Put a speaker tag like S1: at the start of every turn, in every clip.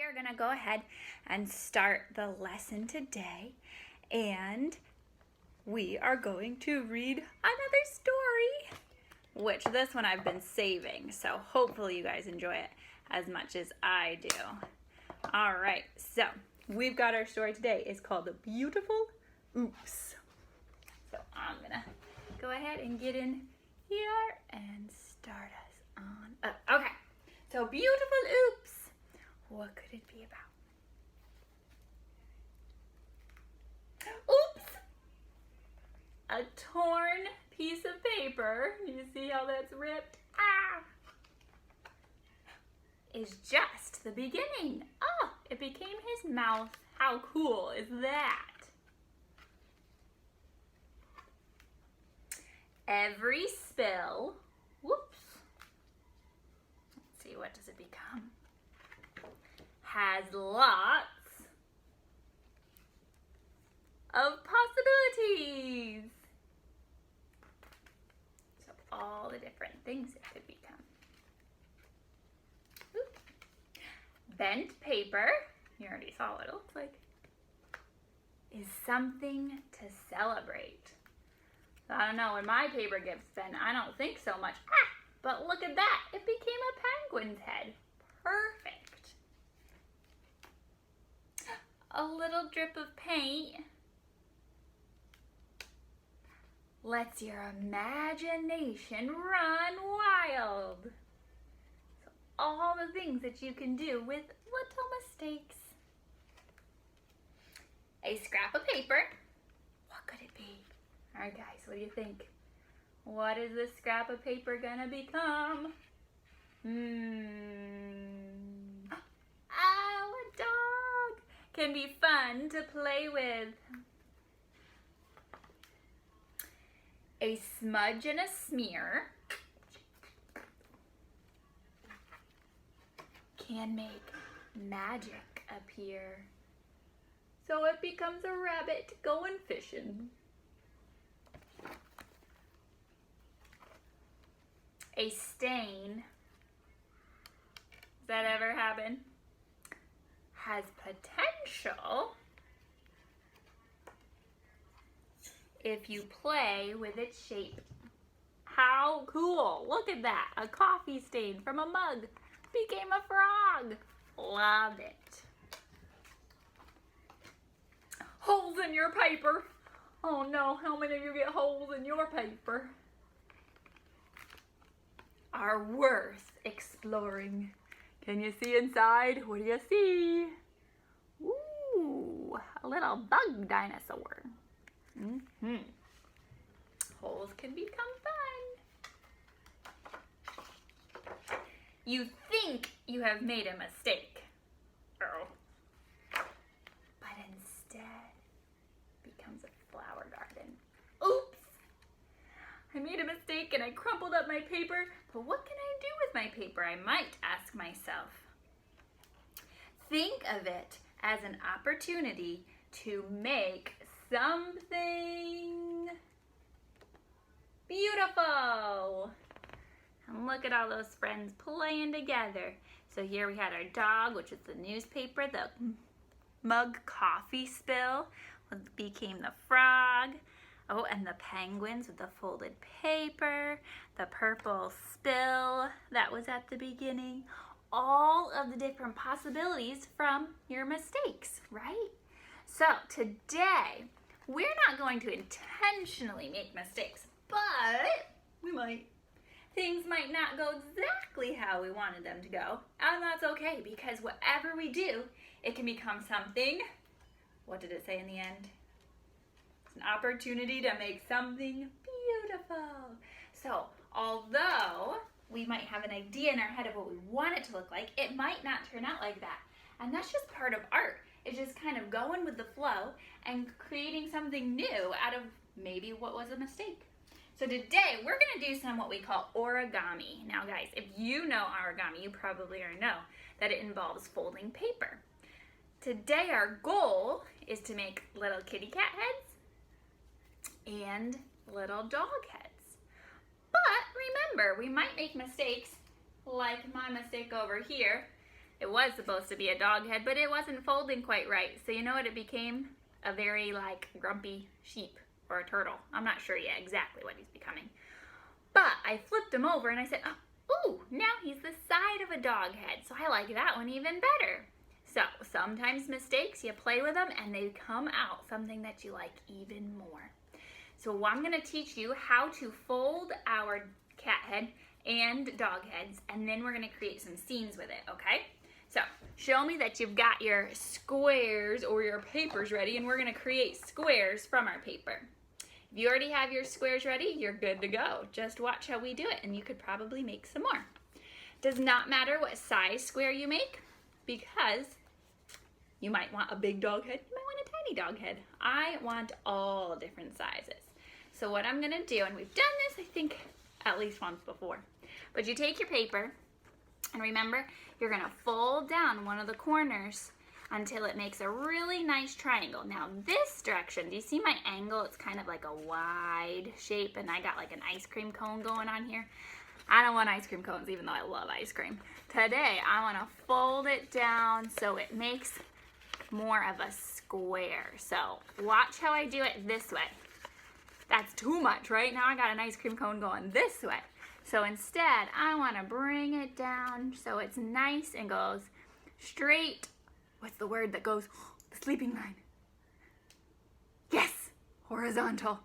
S1: we are going to go ahead and start the lesson today, and we are going to read another story, which this one I've been saving, so hopefully you guys enjoy it as much as I do. All right, so we've got our story today. It's called The Beautiful Oops. So I'm going to go ahead and get in here and start us on up. Okay, so Beautiful Oops. What could it be about? Oops! A torn piece of paper. You see how that's ripped? Ah! Is just the beginning. Oh, it became his mouth. How cool is that? Every spill, whoops. Let's see, what does it become? Has lots of possibilities. So all the different things it could become. Ooh. Bent paper, you already saw what it looks like, is something to celebrate. So I don't know, when my paper gets bent, I don't think so much. Ah, but look at that, it became a penguin's head. Perfect. A little drip of paint lets your imagination run wild. So all the things that you can do with little mistakes. A scrap of paper. What could it be? All right, guys, what do you think? What is this scrap of paper gonna become? Oh, a dog! Can be fun to play with. A smudge and a smear can make magic appear. So it becomes a rabbit going fishing. A stain, does that ever happen? Has potential if you play with its shape. How cool! Look at that! A coffee stain from a mug became a frog. Love it. Holes in your paper. Oh no, how many of you get holes in your paper? Are worth exploring. Can you see inside? What do you see? Ooh, a little bug dinosaur. Holes can become fun. You think you have made a mistake. But instead becomes a flower garden. Oops! I made a mistake and I crumpled up my paper, but what can I do with my paper, I might ask myself. Think of it as an opportunity to make something beautiful. And look at all those friends playing together. So here we had our dog, which is the newspaper, the mug coffee spill became the frog. Oh, and the penguins with the folded paper, the purple spill that was at the beginning. All of the different possibilities from your mistakes, right? So today, we're not going to intentionally make mistakes, but we might. Things might not go exactly how we wanted them to go, and that's okay, because whatever we do, it can become something. What did it say in the end? An opportunity to make something beautiful. So although we might have an idea in our head of what we want it to look like, it might not turn out like that. And that's just part of art. It's just kind of going with the flow and creating something new out of maybe what was a mistake. So today we're going to do some what we call origami. Now guys, if you know origami, you probably already know that it involves folding paper. Today our goal is to make little kitty cat heads and little dog heads. But remember, we might make mistakes like my mistake over here It was supposed to be a dog head, but it wasn't folding quite right. So you know what it became? A very like grumpy sheep or a turtle. I'm not sure yet exactly what he's becoming. But I flipped him over and I said, oh, now he's the side of a dog head. So I like that one even better. So sometimes mistakes, you play with them and they come out something that you like even more. So I'm going to teach you how to fold our cat head and dog heads, and then we're going to create some scenes with it, okay? So show me that you've got your squares or your papers ready, and we're going to create squares from our paper. If you already have your squares ready, you're good to go. Just watch how we do it, and you could probably make some more. Does not matter what size square you make, because you might want a big dog head, you might want a tiny dog head. I want all different sizes. So what I'm going to do, and we've done this, I think, at least once before, but you take your paper, and remember, you're going to fold down one of the corners until it makes a really nice triangle. Now this direction, do you see my angle? It's kind of like a wide shape, and I got like an ice cream cone going on here. I don't want ice cream cones, even though I love ice cream. Today, I want to fold it down so it makes more of a square. So watch how I do it this way. That's too much, right? Now I got an ice cream cone going this way. So instead, I want to bring it down so it's nice and goes straight. What's the word that goes? The sleeping line. Yes, horizontal.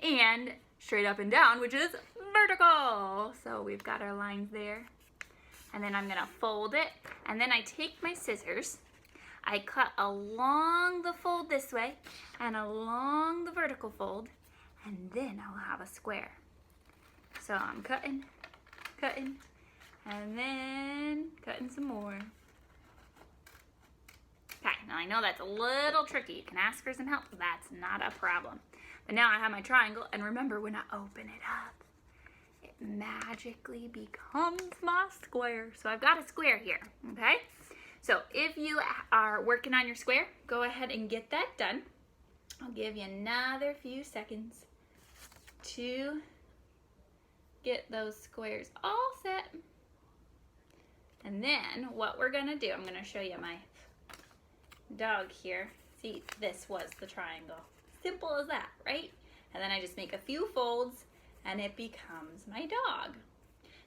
S1: And straight up and down, which is vertical. So we've got our lines there. And then I'm going to fold it. And then I take my scissors. I cut along the fold this way and along the vertical fold. And then I'll have a square. So I'm cutting, and then cutting some more. Okay, now I know that's a little tricky. You can ask for some help. That's not a problem. But now I have my triangle, and remember, when I open it up, it magically becomes my square. So I've got a square here, okay? So if you are working on your square, go ahead and get that done. I'll give you another few seconds to get those squares all set. And then what we're gonna do, I'm gonna show you my dog here. See, this was the triangle. Simple as that, right? And then I just make a few folds and it becomes my dog.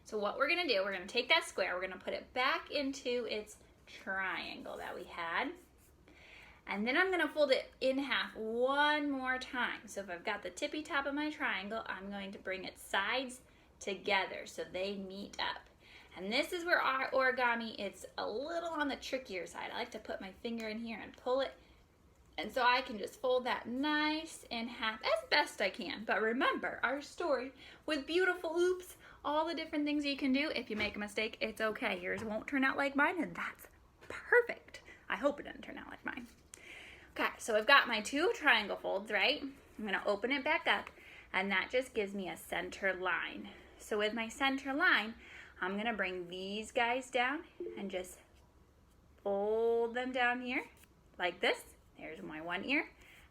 S1: So what we're gonna do, we're gonna take that square, we're gonna put it back into its triangle that we had. And then I'm gonna fold it in half one more time. So if I've got the tippy top of my triangle, I'm going to bring its sides together so they meet up. And this is where our origami, it's a little on the trickier side. I like to put my finger in here and pull it. And so I can just fold that nice in half as best I can. But remember, our story with beautiful oops, all the different things you can do. If you make a mistake, it's okay. Yours won't turn out like mine, and that's perfect. I hope it doesn't turn out like mine. Okay, so I've got my two triangle folds, right? I'm gonna open it back up, and that just gives me a center line. So with my center line, I'm gonna bring these guys down and just fold them down here like this. There's my one ear.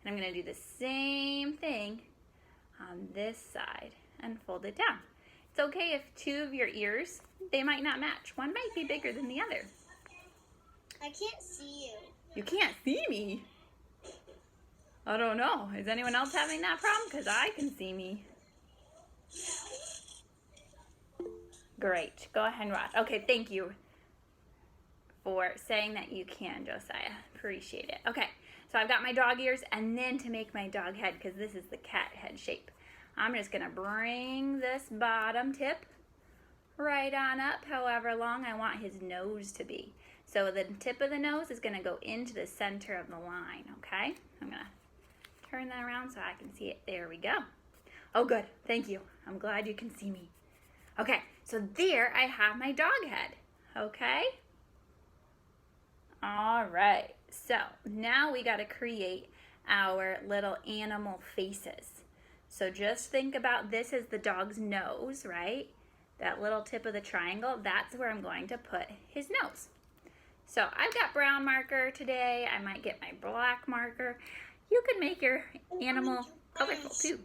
S1: And I'm gonna do the same thing on this side and fold it down. It's okay if two of your ears, they might not match. One might be bigger than the other.
S2: I can't see you.
S1: You can't see me? I don't know. Is anyone else having that problem? Because I can see me. Great. Go ahead and watch. Okay, thank you for saying that you can, Josiah. Appreciate it. Okay, so I've got my dog ears, and then to make my dog head, because this is the cat head shape, I'm just going to bring this bottom tip right on up, however long I want his nose to be. So the tip of the nose is going to go into the center of the line, okay? I'm going to turn that around so I can see it. There we go. Oh, good. Thank you. I'm glad you can see me. Okay, so there I have my dog head, okay? All right, so now we got to create our little animal faces. So just think about this as the dog's nose, right? That little tip of the triangle, that's where I'm going to put his nose. So I've got brown marker today. I might get my black marker. You can make your animal colorful too.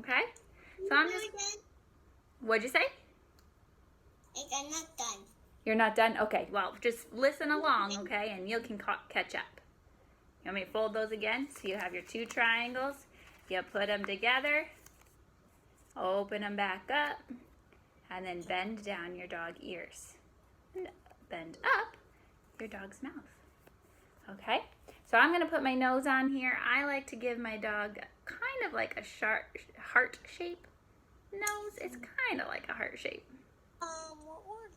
S1: Okay? So I'm just... What'd you say?
S2: I'm not done.
S1: You're not done? Okay, well, just listen along, okay, and you can catch up. You want me to fold those again? So you have your two triangles. You put them together, open them back up, and then bend down your dog ears. And bend up your dog's mouth. Okay, so I'm going to put my nose on here. I like to give my dog kind of like a sharp heart shape nose. It's kind of like a heart shape.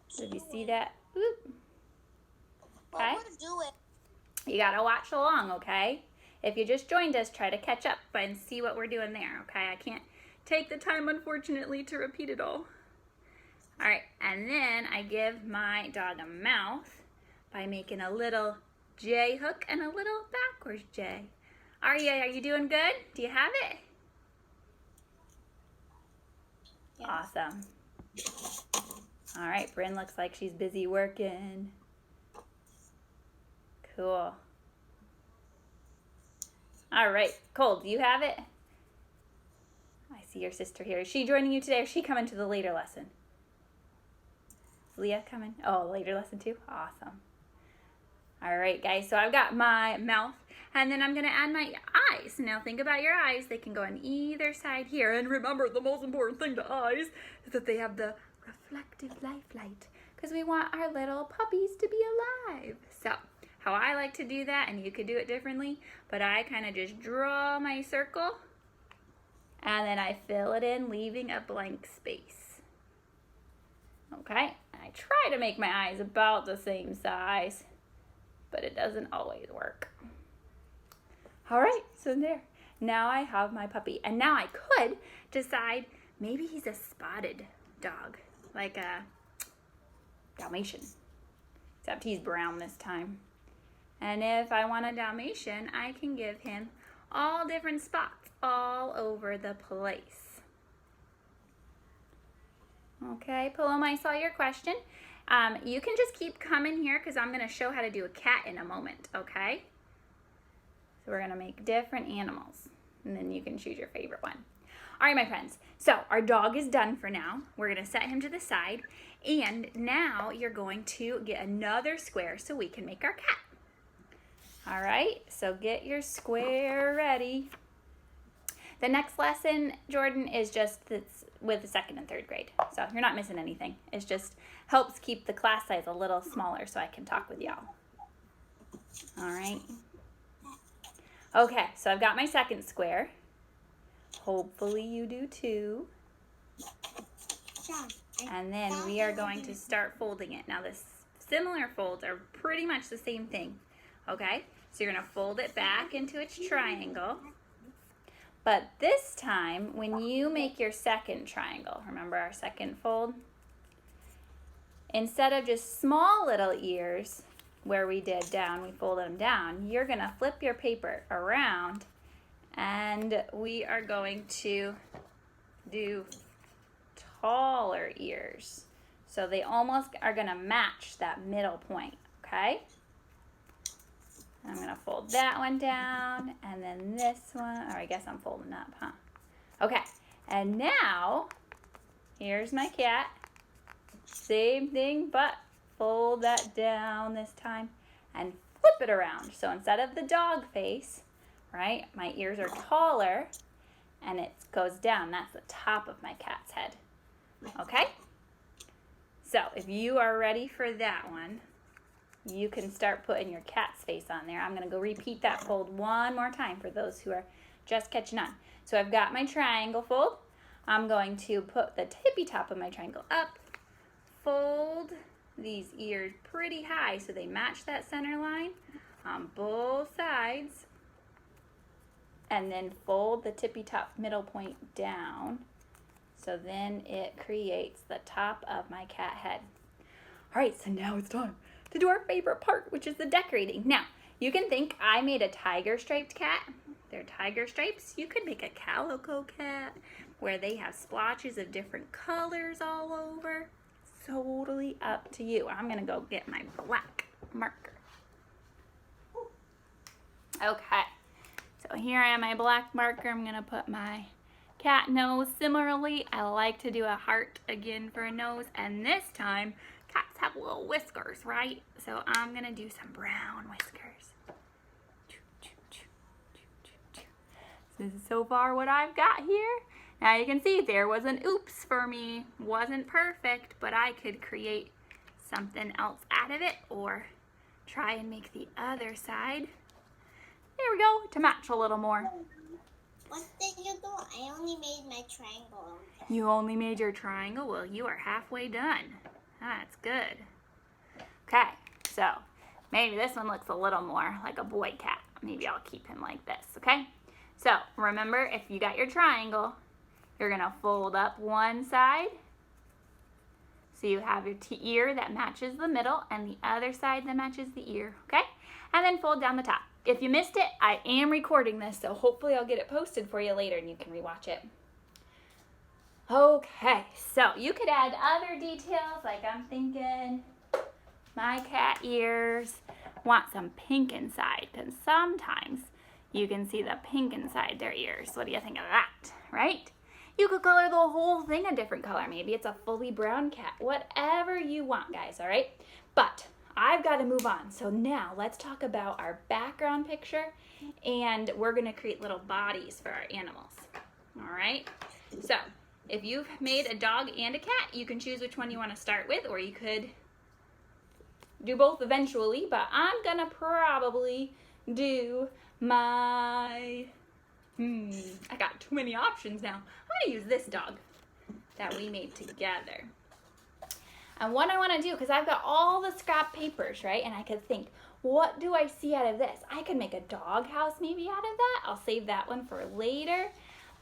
S1: So if you see that, whoop. Okay. You gotta watch along, okay? If you just joined us, try to catch up and see what we're doing there, okay? I can't take the time, unfortunately, to repeat it all. All right, and then I give my dog a mouth by making a little J hook and a little backwards J. Arya, are you doing good? Do you have it? Yes. Awesome. All right, Bryn looks like she's busy working. Cool. All right, Cole, do you have it? I see your sister here. Is she joining you today or is she coming to the later lesson? Is Leah coming? Oh, later lesson too? Awesome. All right, guys, so I've got my mouth and then I'm gonna add my eyes. Now think about your eyes. They can go on either side here. And remember, the most important thing to eyes is that they have the reflective light because we want our little puppies to be alive. So how I like to do that, and you could do it differently, but I kind of just draw my circle and then I fill it in, leaving a blank space. Okay, I try to make my eyes about the same size, but it doesn't always work. All right, so there. Now I have my puppy, and now I could decide maybe he's a spotted dog, like a Dalmatian, except he's brown this time. And if I want a Dalmatian, I can give him all different spots all over the place. Okay, Paloma, I saw your question. You can just keep coming here because I'm going to show how to do a cat in a moment, okay? So we're going to make different animals, and then you can choose your favorite one. All right, my friends, so our dog is done for now. We're going to set him to the side, and now you're going to get another square so we can make our cat. All right, so get your square ready. The next lesson, Jordan, is just with the 2nd and 3rd grade. So you're not missing anything. It just helps keep the class size a little smaller so I can talk with y'all. All right. Okay, so I've got my 2nd square. Hopefully you do too. And then we are going to start folding it. Now the similar folds are pretty much the same thing. Okay, so you're going to fold it back into its triangle. But this time, when you make your 2nd triangle, remember our 2nd fold? Instead of just small little ears, where we did down, we folded them down, you're going to flip your paper around, and we are going to do taller ears. So they almost are going to match that middle point, okay? I'm going to fold that one down, and then this one, or I guess I'm folding up, huh? Okay, and now, here's my cat. Same thing, but fold that down this time, and flip it around. So instead of the dog face, right, my ears are taller, and it goes down. That's the top of my cat's head, okay? So if you are ready for that one, you can start putting your cat's face on there. I'm going to go repeat that fold one more time for those who are just catching on. So I've got my triangle fold. I'm going to put the tippy top of my triangle up, fold these ears pretty high so they match that center line on both sides, and then fold the tippy top middle point down so then it creates the top of my cat head. All right, so now it's time to do our favorite part, which is the decorating. Now, you can think I made a tiger striped cat. They're tiger stripes. You could make a calico cat where they have splotches of different colors all over. Totally up to you. I'm gonna go get my black marker. Okay, so here I have my black marker. I'm gonna put my cat nose. Similarly, I like to do a heart again for a nose, and this time cats have have little whiskers, right? So I'm gonna do some brown whiskers. This is so far what I've got here. Now you can see there was an oops for me. Wasn't perfect, but I could create something else out of it or try and make the other side. There we go, to match a little more.
S2: What did you do? I only made my triangle.
S1: You only made your triangle? Well, you are halfway done. That's good. Okay, so maybe this one looks a little more like a boy cat. Maybe I'll keep him like this, okay? So remember, if you got your triangle, you're gonna fold up one side. So you have your ear that matches the middle and the other side that matches the ear, okay? And then fold down the top. If you missed it, I am recording this, so hopefully I'll get it posted for you later and you can rewatch it. Okay, so you could add other details, like I'm thinking my cat ears want some pink inside, because sometimes you can see the pink inside their ears. What do you think of that, right? You could color the whole thing a different color. Maybe it's a fully brown cat. Whatever you want, guys, all right? But I've got to move on. So now let's talk about our background picture, and we're going to create little bodies for our animals, all right? So if you've made a dog and a cat, you can choose which one you want to start with, or you could do both eventually, but I'm going to probably do my... I got too many options now. I'm gonna use this dog that we made together. And what I wanna do, because I've got all the scrap papers, right? And I could think, what do I see out of this? I could make a dog house maybe out of that. I'll save that one for later.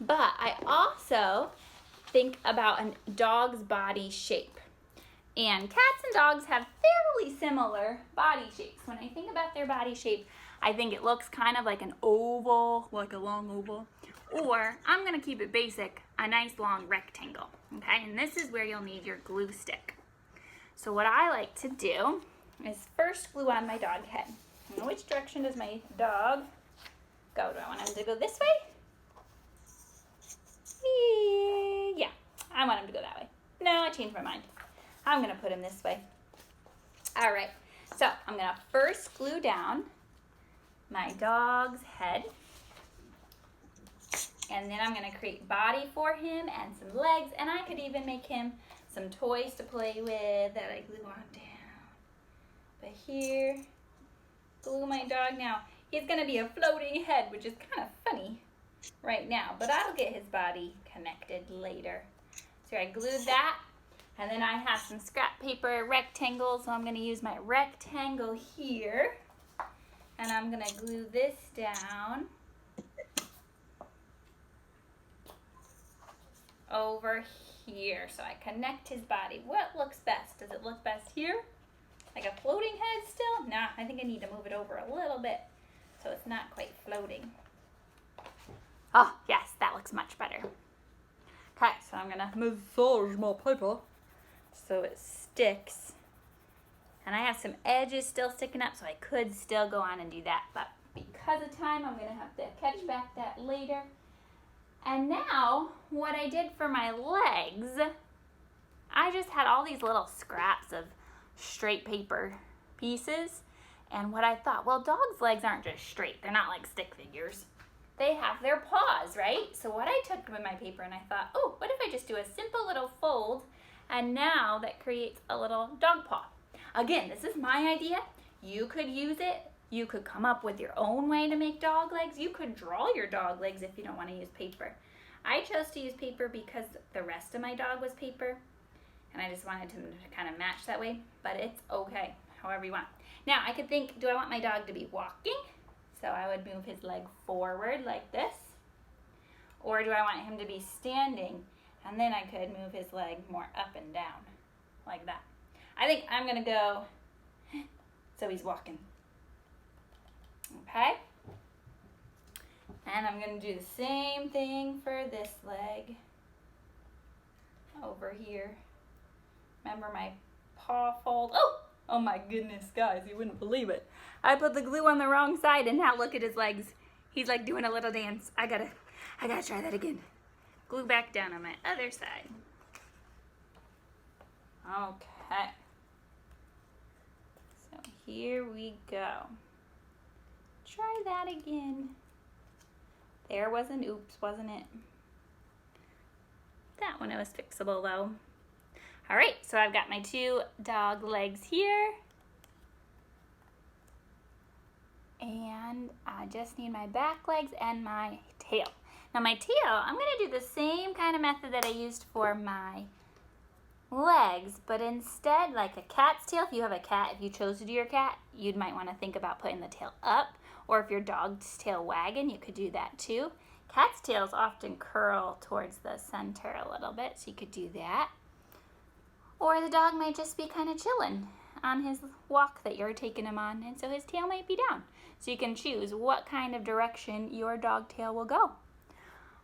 S1: But I also think about a dog's body shape. And cats and dogs have fairly similar body shapes. When I think about their body shape, I think it looks kind of like an oval, like a long oval. Or, I'm gonna keep it basic, a nice long rectangle, okay? And this is where you'll need your glue stick. So what I like to do is first glue on my dog head. Now, which direction does my dog go? Do I want him to go this way? Yeah, I want him to go that way. No, I changed my mind. I'm gonna put him this way. All right, so I'm gonna first glue down my dog's head, and then I'm gonna create body for him and some legs, and I could even make him some toys to play with that I glue on down. But here, glue my dog. Now, he's gonna be a floating head, which is kind of funny right now, but I'll get his body connected later. So I glued that, and then I have some scrap paper rectangles, so I'm gonna use my rectangle here. And I'm gonna glue this down over here. So I connect his body. What looks best? Does it look best here? Like a floating head still? Nah, I think I need to move it over a little bit so it's not quite floating. Oh, yes, that looks much better. Okay, so I'm gonna massage my paper so it sticks. And I have some edges still sticking up, so I could still go on and do that. But because of time, I'm going to have to catch back that later. And now, what I did for my legs, I just had all these little scraps of straight paper pieces. And what I thought, well, dogs' legs aren't just straight. They're not like stick figures. They have their paws, right? So what I took with my paper and I thought, oh, what if I just do a simple little fold, and now that creates a little dog paw. Again, this is my idea. You could use it. You could come up with your own way to make dog legs. You could draw your dog legs if you don't want to use paper. I chose to use paper because the rest of my dog was paper, and I just wanted him to kind of match that way, but it's okay, however you want. Now, I could think, do I want my dog to be walking? So I would move his leg forward like this. Or do I want him to be standing? And then I could move his leg more up and down like that. I think I'm gonna go so he's walking. Okay? And I'm gonna do the same thing for this leg over here. Remember my paw fold? Oh my goodness, guys, you wouldn't believe it. I put the glue on the wrong side, and now look at his legs. He's like doing a little dance. I gotta try that again. Glue back down on my other side. Okay. here we go. Try that again. There was an oops, wasn't it? That one was fixable though. All right, so I've got my 2 dog legs here. And I just need my back legs and my tail. Now my tail, I'm gonna do the same kind of method that I used for my legs, but instead, like a cat's tail, if you have a cat, if you chose to do your cat, you might wanna think about putting the tail up, or if your dog's tail wagging, you could do that too. Cat's tails often curl towards the center a little bit, so you could do that. Or the dog might just be kind of chilling on his walk that you're taking him on, and so his tail might be down. So you can choose what kind of direction your dog tail will go.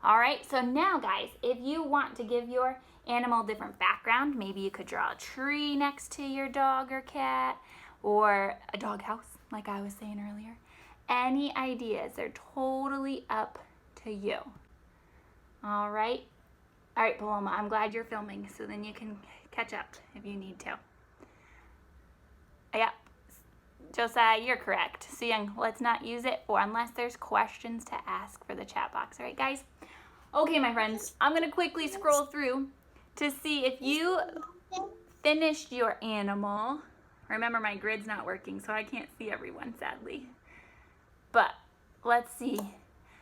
S1: All right, so now guys, if you want to give your animal a different background, maybe you could draw a tree next to your dog or cat, or a doghouse, like I was saying earlier. Any ideas, they're totally up to you. All right, Paloma, I'm glad you're filming, so then you can catch up if you need to. Yeah, Josiah, you're correct. So young, let's not use it or unless there's questions to ask for the chat box. All right, guys? Okay, my friends, I'm gonna quickly scroll through to see if you finished your animal. Remember, my grid's not working, so I can't see everyone, sadly. But let's see.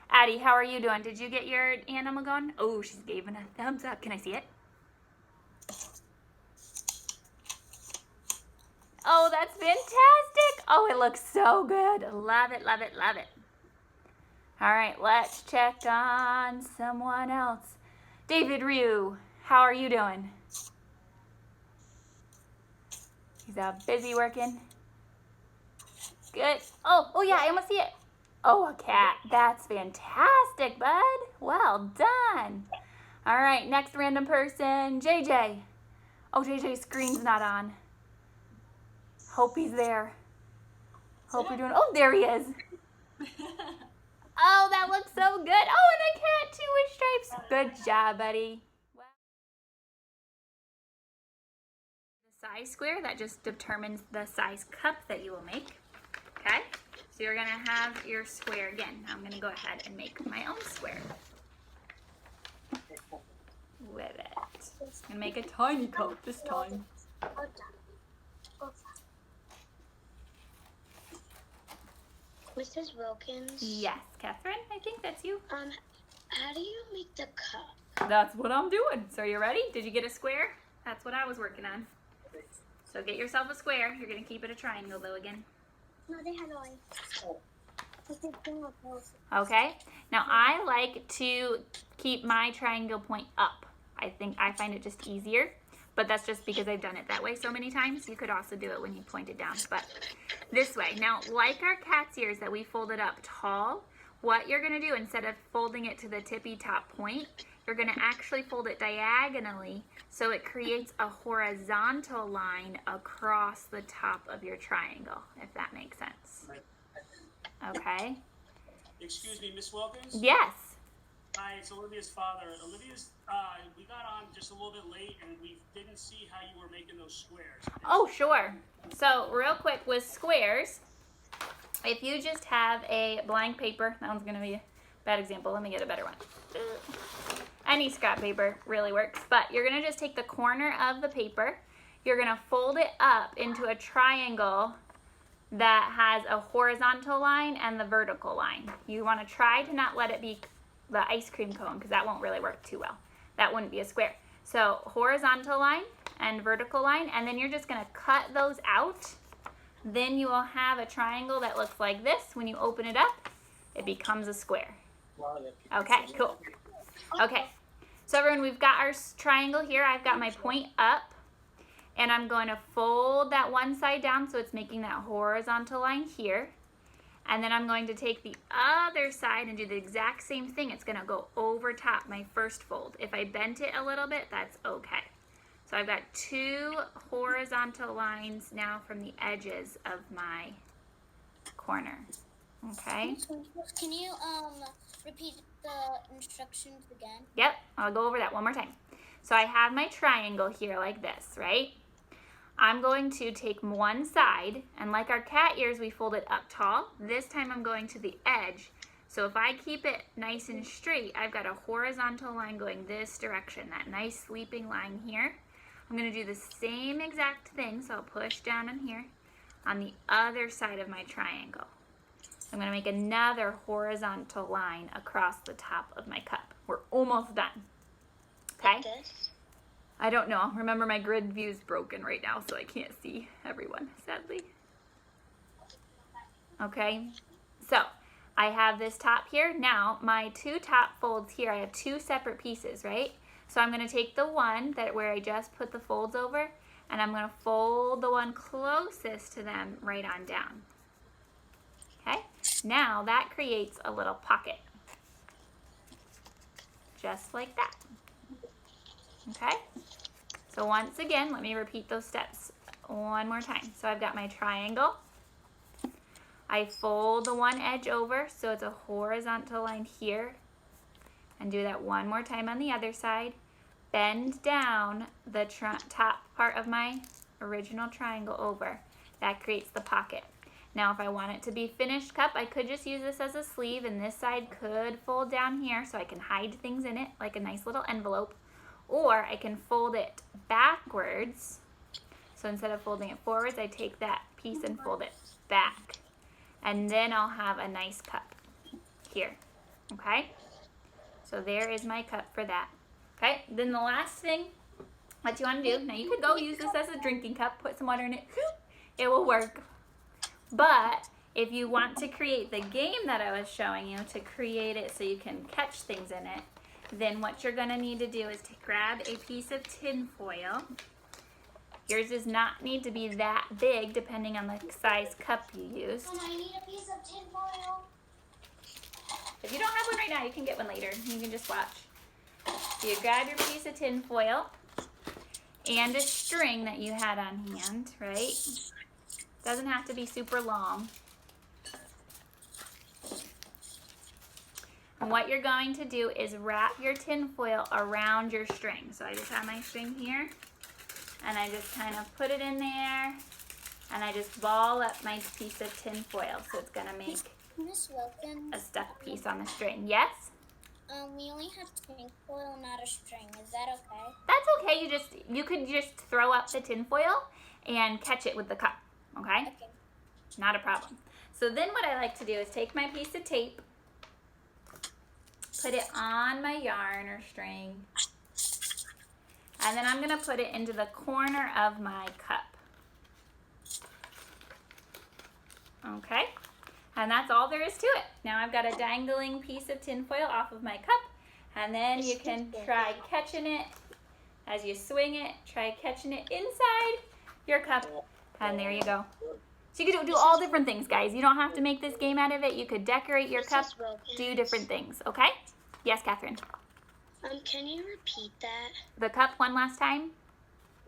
S1: Addie, how are you doing? Did you get your animal going? Oh, she's giving a thumbs up. Can I see it? Oh, that's fantastic. Oh, it looks so good. Love it, love it, love it. All right, let's check on someone else. David Ryu, how are you doing? He's busy working. Good. Oh yeah, I almost see it. Oh, a cat. That's fantastic, bud. Well done. All right, next random person, JJ. Oh, JJ's screen's not on. Hope he's there. Hope you're doing, oh, there he is. Oh, that looks so good. Oh, and a cat too with stripes. Good job, buddy. The size square, that just determines the size cup that you will make. Okay, so you're gonna have your square again. I'm gonna go ahead and make my own square with it. And make a tiny cup this time.
S2: Mrs. Wilkins?
S1: Yes, Catherine, I think that's you.
S2: How do you make the cup?
S1: That's what I'm doing. So are you ready? Did you get a square? That's what I was working on. So get yourself a square. You're gonna keep it a triangle though again.
S2: No, they had
S1: Okay, now I like to keep my triangle point up. I find it just easier, but that's just because I've done it that way so many times. You could also do it when you point it down, but this way. Now, like our cat's ears that we folded up tall, what you're gonna do instead of folding it to the tippy top point, you're gonna actually fold it diagonally so it creates a horizontal line across the top of your triangle, if that makes sense. Okay?
S3: Excuse me, Miss Wilkins?
S1: Yes.
S3: Hi, it's Olivia's father. Olivia's, we got on just a little bit late and we didn't see how you were making those squares.
S1: Oh, sure. So real quick with squares, if you just have a blank paper, that one's gonna be a bad example. Let me get a better one. Any scrap paper really works, but you're gonna just take the corner of the paper, you're gonna fold it up into a triangle that has a horizontal line and the vertical line. You wanna try to not let it be the ice cream cone because that won't really work too well. That wouldn't be a square. So horizontal line and vertical line, and then you're just gonna cut those out. Then you will have a triangle that looks like this. When you open it up, it becomes a square. Okay, cool. Okay, so everyone, we've got our triangle here. I've got my point up, and I'm going to fold that one side down so it's making that horizontal line here. And then I'm going to take the other side and do the exact same thing. It's gonna go over top my first fold. If I bent it a little bit, that's okay. So I've got two horizontal lines now from the edges of my corner, okay?
S2: Can you repeat the instructions again?
S1: Yep, I'll go over that one more time. So I have my triangle here like this, right? I'm going to take one side, and like our cat ears, we fold it up tall. This time I'm going to the edge. So if I keep it nice and straight, I've got a horizontal line going this direction, that nice sweeping line here. I'm going to do the same exact thing, so I'll push down in here on the other side of my triangle. I'm going to make another horizontal line across the top of my cup. We're almost done. Okay?
S2: Like this?
S1: I don't know. Remember, my grid view is broken right now, so I can't see everyone, sadly. Okay, so I have this top here. Now, my two top folds here, I have two separate pieces, right? So I'm going to take the one that where I just put the folds over, and I'm going to fold the one closest to them right on down. Okay, now that creates a little pocket, just like that. Okay, so once again, let me repeat those steps one more time. So I've got my triangle. I fold the one edge over so it's a horizontal line here, and do that one more time on the other side. Bend down the top part of my original triangle over. That creates the pocket. Now if I want it to be finished cup, I could just use this as a sleeve, and this side could fold down here so I can hide things in it like a nice little envelope. Or I can fold it backwards. So instead of folding it forwards, I take that piece and fold it back. And then I'll have a nice cup here. Okay? So there is my cup for that. Okay? Then the last thing that you want to do, now you could go use this as a drinking cup, put some water in it. It will work. But if you want to create the game that I was showing you, to create it so you can catch things in it, then what you're going to need to do is to grab a piece of tin foil. Yours does not need to be that big depending on the size cup you used.
S2: And I need a piece of tin foil.
S1: If you don't have one right now, you can get one later. You can just watch. So you grab your piece of tin foil and a string that you had on hand, right? Doesn't have to be super long. And what you're going to do is wrap your tin foil around your string. So I just have my string here, and I just kind of put it in there, and I just ball up my piece of tin foil. So it's going to make
S2: Miss Wilkins,
S1: a stuffed piece on the string. Yes?
S2: we only have tin foil, not a string. Is that okay?
S1: That's okay. You could just throw up the tin foil and catch it with the cup. Okay?
S2: Okay.
S1: Not a problem. So then what I like to do is take my piece of tape, put it on my yarn or string, and then I'm going to put it into the corner of my cup. Okay? And that's all there is to it. Now I've got a dangling piece of tin foil off of my cup, and then you can try catching it as you swing it. Try catching it inside your cup, and there you go. So you could do all different things, guys. You don't have to make this game out of it. You could decorate your cup, do different things, okay? Yes, Catherine?
S2: Can you repeat that?
S1: The cup one last time?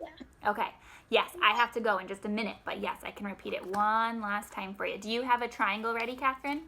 S2: Yeah.
S1: Okay. Yes, I have to go in just a minute, but yes, I can repeat it one last time for you. Do you have a triangle ready, Catherine?